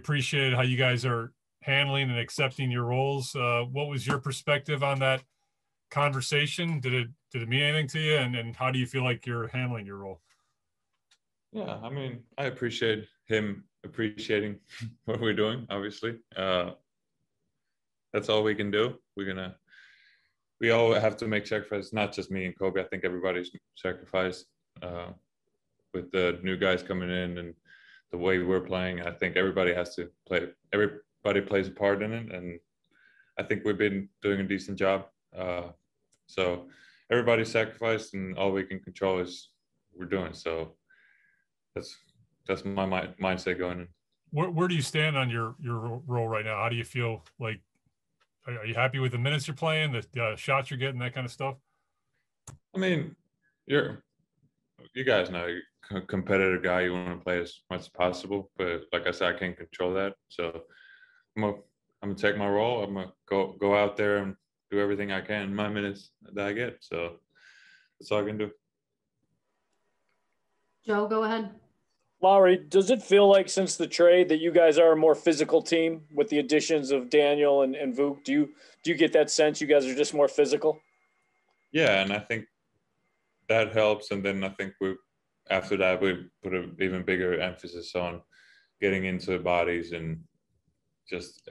appreciated how you guys are handling and accepting your roles. What was your perspective on that conversation? Did it mean anything to you? And how do you feel like you're handling your role? Yeah, I mean, I appreciate him appreciating what we're doing, obviously. That's all we can do. We all have to make sacrifices, not just me and Kobe. I think everybody's sacrificed with the new guys coming in and the way we're playing. I think everybody has to play. Everybody plays a part in it, and I think we've been doing a decent job. So everybody's sacrificed, and all we can control is we're doing. So that's my mindset going in. Where do you stand on your role right now? How do you feel? Like, are you happy with the minutes you're playing, the shots you're getting, that kind of stuff? I mean, you guys know you're a competitive guy. You want to play as much as possible, but like I said, I can't control that. So I'm gonna take my role. I'm gonna go out there and do everything I can in my minutes that I get. So that's all I can do. Joe, go ahead. Lauri, does it feel like since the trade that you guys are a more physical team with the additions of Daniel and Vuk? Do you get that sense you guys are just more physical? Yeah, and I think that helps. And then I think after that we put an even bigger emphasis on getting into bodies and just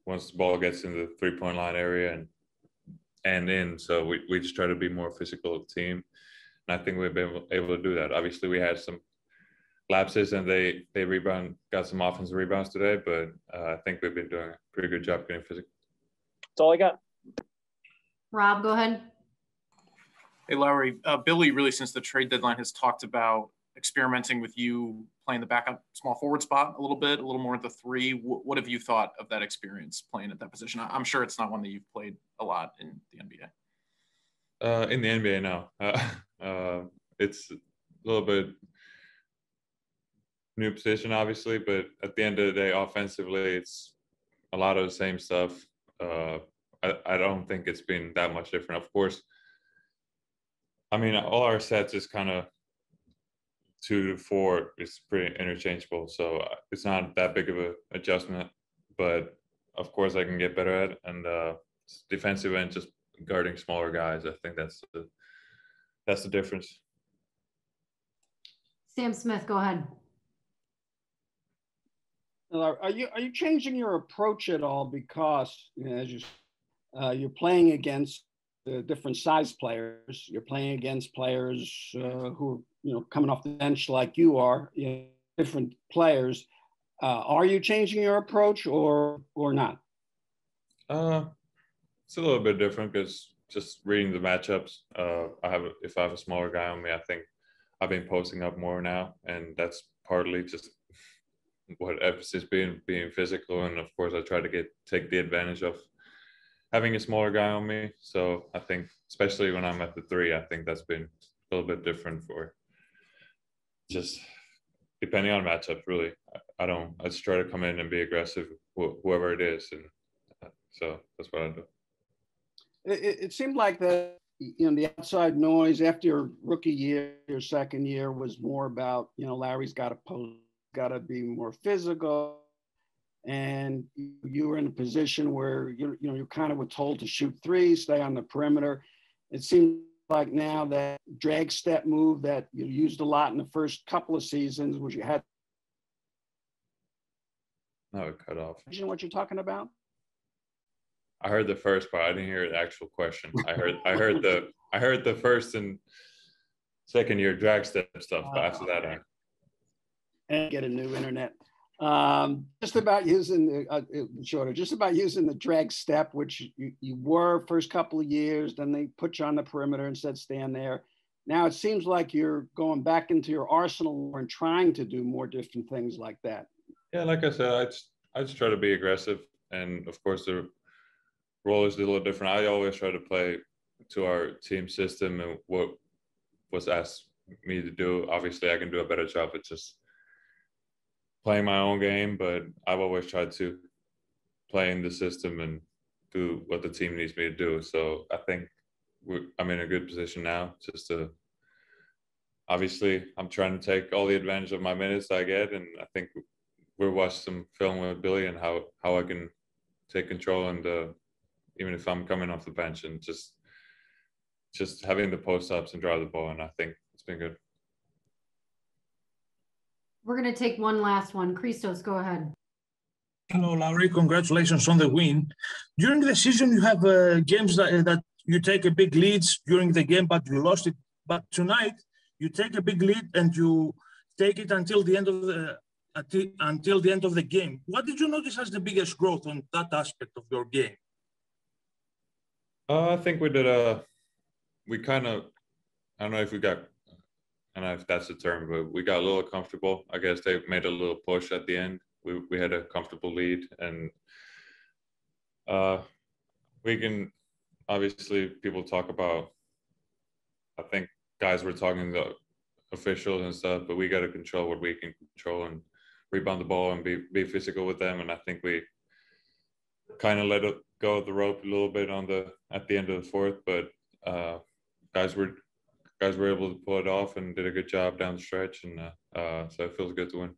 once the ball gets in the 3-point line area and in. So we just try to be more physical team. And I think we've been able to do that. Obviously, we had some lapses and they got some offensive rebounds today, but I think we've been doing a pretty good job getting physical. That's all I got. Rob, go ahead. Hey, Lauri, Billy really since the trade deadline has talked about experimenting with you playing the backup small forward spot a little more at the 3. What have you thought of that experience playing at that position? I'm sure it's not one that you've played a lot in the NBA. In the NBA now. It's a little bit new position, obviously, but at the end of the day, offensively, it's a lot of the same stuff. I don't think it's been that much different. Of course, I mean, all our sets is kind of 2 to 4. It's pretty interchangeable, so it's not that big of an adjustment. But of course, I can get better at it. And defensive end, just guarding smaller guys. I think that's the difference. Sam Smith, go ahead. Are you changing your approach at all because as you're playing against different size players, you're playing against players who are coming off the bench like you are, different players. Are you changing your approach or not? It's a little bit different because just reading the matchups. If I have a smaller guy on me, I think I've been posting up more now, and that's partly just what emphasis being physical. And of course, I try to take the advantage of having a smaller guy on me. So I think, especially when I'm at the 3, I think that's been a little bit different for just depending on matchups. Really, I just try to come in and be aggressive, whoever it is, and so that's what I do. It seemed like the outside noise after your rookie year, your second year was more about Larry's got to post, got to be more physical, and you were in a position where you kind of were told to shoot 3, stay on the perimeter. It seems like now that drag step move that you used a lot in the first couple of seasons, which you had. No, it cut off. You know what you're talking about? I heard the first part. I didn't hear the actual question. I heard the first and second year drag step stuff. But after that, and get a new internet. Just about using the drag step, which you were first couple of years. Then they put you on the perimeter and said stand there. Now it seems like you're going back into your arsenal and trying to do more different things like that. Yeah, like I said, I just try to be aggressive, and of course the role is a little different. I always try to play to our team system and what was asked me to do. Obviously, I can do a better job at just playing my own game, but I've always tried to play in the system and do what the team needs me to do. So I think I'm in a good position now. Obviously, I'm trying to take all the advantage of my minutes I get, and I think we'll watch some film with Billy and how I can take control and even if I'm coming off the bench and just having the post ups and drive the ball. And I think it's been good. We're going to take one last one. Christos, go ahead. Hello, Lauri. Congratulations on the win. During the season, you have games that you take a big leads during the game, but you lost it. But tonight, you take a big lead and you take it until the end of the game. What did you notice as the biggest growth on that aspect of your game? I think we did we kind of, I don't know if we got, I don't know if that's the term, but we got a little comfortable. I guess they made a little push at the end. We had a comfortable lead, and we can, obviously people talk about, I think guys were talking to officials and stuff, but we got to control what we can control and rebound the ball and be physical with them. And I think we kind of let it go the rope a little bit at the end of the fourth, but guys were able to pull it off and did a good job down the stretch, and so it feels good to win.